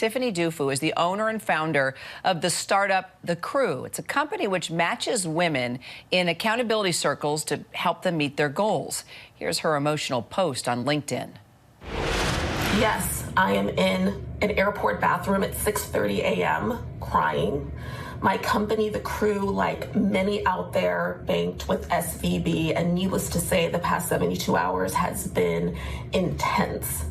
Tiffany Dufu is the owner and founder of the startup The Crew. It's a company which matches women in accountability circles to help them meet their goals. Here's her emotional post on LinkedIn. Yes, I am in an airport bathroom at 6:30 a.m. crying. My company, The Crew, like many out there, banked with SVB, and needless to say, the past 72 hours has been intense.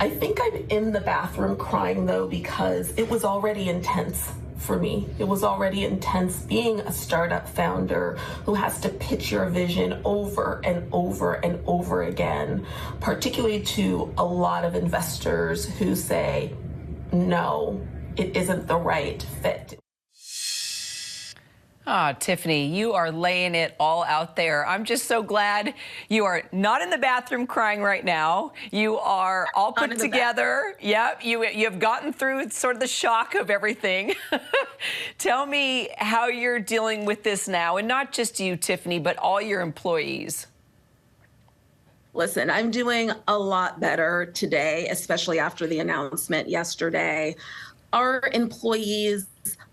I think I'm in the bathroom crying, though, because it was already intense for me. It was already intense being a startup founder who has to pitch your vision over and over and over again, particularly to a lot of investors who say, no, it isn't the right fit. Ah, Tiffany, you are laying it all out there. I'm just so glad you are not in the bathroom crying right now. You are all put together. Yep, you have gotten through sort of the shock of everything. Tell me how you're dealing with this now, and not just you, Tiffany, but all your employees. Listen, I'm doing a lot better today, especially after the announcement yesterday. Our employees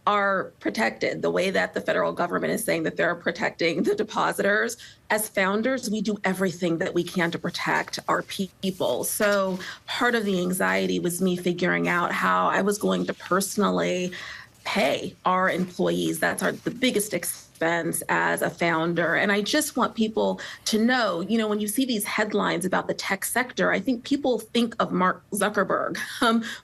are protected the way that the federal government is saying that they're protecting the depositors. As founders, we do everything that we can to protect our people. So part of the anxiety was me figuring out how I was going to personally pay our employees. That's the biggest expense as a founder. And I just want people to know, when you see these headlines about the tech sector, I think people think of Mark Zuckerberg.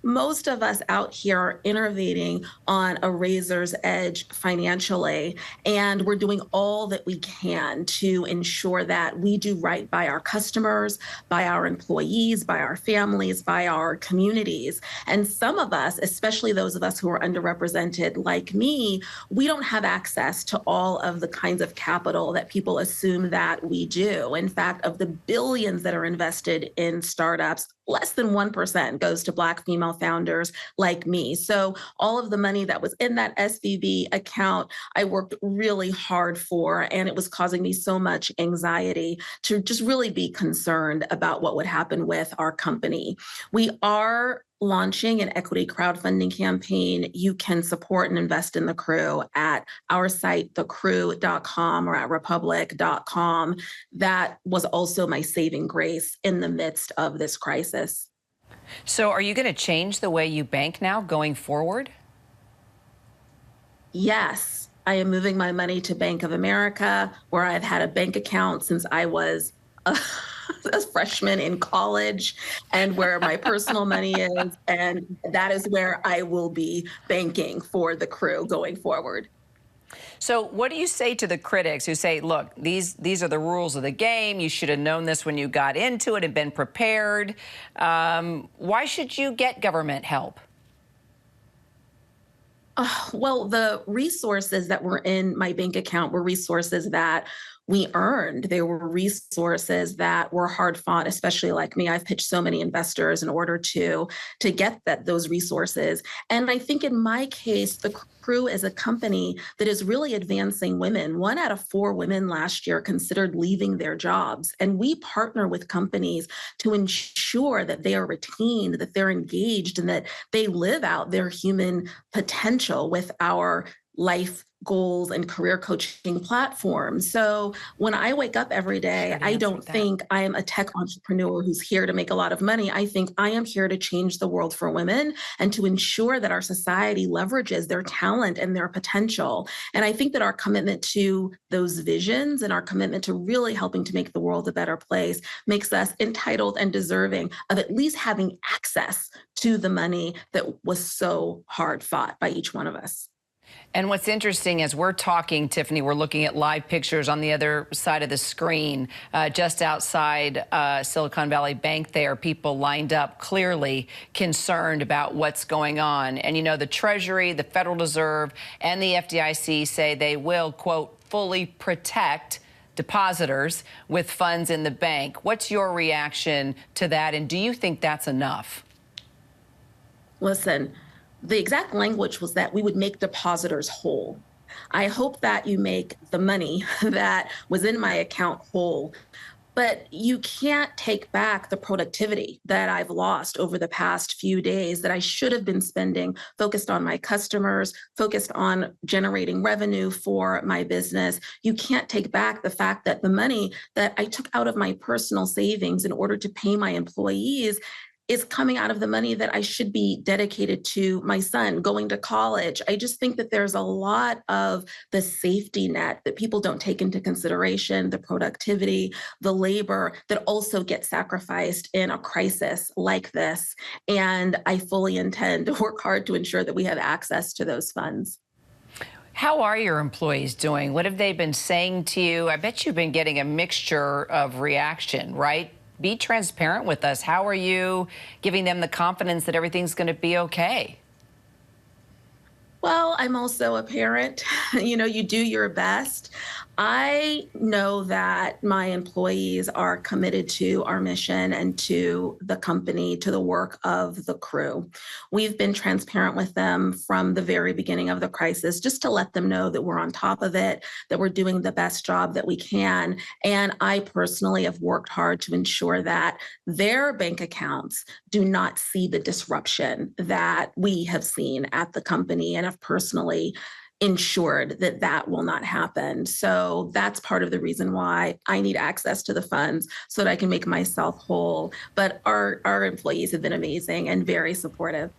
Most of us out here are innovating on a razor's edge financially, and we're doing all that we can to ensure that we do right by our customers, by our employees, by our families, by our communities. And some of us, especially those of us who are underrepresented like me, we don't have access to all of the kinds of capital that people assume that we do. In fact, of the billions that are invested in startups, less than 1% goes to Black female founders like me. So all of the money that was in that SVB account, I worked really hard for, and it was causing me so much anxiety to just really be concerned about what would happen with our company. We are launching an equity crowdfunding campaign. You can support and invest in The Crew at our site, thecrew.com, or at republic.com. That was also my saving grace in the midst of this crisis. So are you going to change the way you bank now going forward? Yes, I am moving my money to Bank of America, where I've had a bank account since I was a freshman in college, and where my personal money is. And that is where I will be banking for The Crew going forward. So what do you say to the critics who say, look, these are the rules of the game. You should have known this when you got into it and been prepared. Why should you get government help? Well, the resources that were in my bank account were resources that we earned. They were resources that were hard fought, especially like me. I've pitched so many investors in order to get those resources. And I think in my case, The Crew is a company that is really advancing women. 1 out of 4 women last year considered leaving their jobs. And we partner with companies to ensure that they are retained, that they're engaged, and that they live out their human potential with our life goals and career coaching platforms. So when I wake up every day, I don't think I am a tech entrepreneur who's here to make a lot of money. I think I am here to change the world for women and to ensure that our society leverages their talent and their potential. And I think that our commitment to those visions and our commitment to really helping to make the world a better place makes us entitled and deserving of at least having access to the money that was so hard fought by each one of us. And what's interesting as we're talking, Tiffany, we're looking at live pictures on the other side of the screen, just outside Silicon Valley Bank there, people lined up clearly concerned about what's going on. And, the Treasury, the Federal Reserve, and the FDIC say they will, quote, fully protect depositors with funds in the bank. What's your reaction to that? And do you think that's enough? Listen, the exact language was that we would make depositors whole. I hope that you make the money that was in my account whole. But you can't take back the productivity that I've lost over the past few days that I should have been spending focused on my customers, focused on generating revenue for my business. You can't take back the fact that the money that I took out of my personal savings in order to pay my employees is coming out of the money that I should be dedicated to my son going to college. I just think that there's a lot of the safety net that people don't take into consideration, the productivity, the labor that also gets sacrificed in a crisis like this. And I fully intend to work hard to ensure that we have access to those funds. How are your employees doing? What have they been saying to you? I bet you've been getting a mixture of reaction, right? Be transparent with us. How are you giving them the confidence that everything's going to be okay? Well, I'm also a parent. You do your best. I know that my employees are committed to our mission and to the company, to the work of the crew. We've been transparent with them from the very beginning of the crisis, just to let them know that we're on top of it, that we're doing the best job that we can. And I personally have worked hard to ensure that their bank accounts do not see the disruption that we have seen at the company, and have personally ensured that that will not happen. So that's part of the reason why I need access to the funds so that I can make myself whole. But our employees have been amazing and very supportive.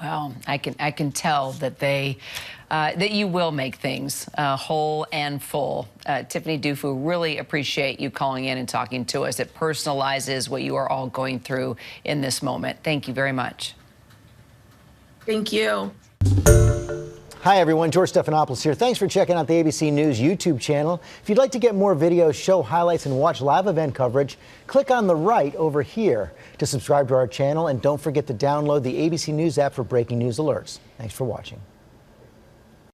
Well, I can tell that that you will make things whole and full. Tiffany Dufu, really appreciate you calling in and talking to us. It personalizes what you are all going through in this moment. Thank you very much. Thank you. Hi, everyone. George Stephanopoulos here. Thanks for checking out the ABC News YouTube channel. If you'd like to get more videos, show highlights, and watch live event coverage, click on the right over here to subscribe to our channel. And don't forget to download the ABC News app for breaking news alerts. Thanks for watching.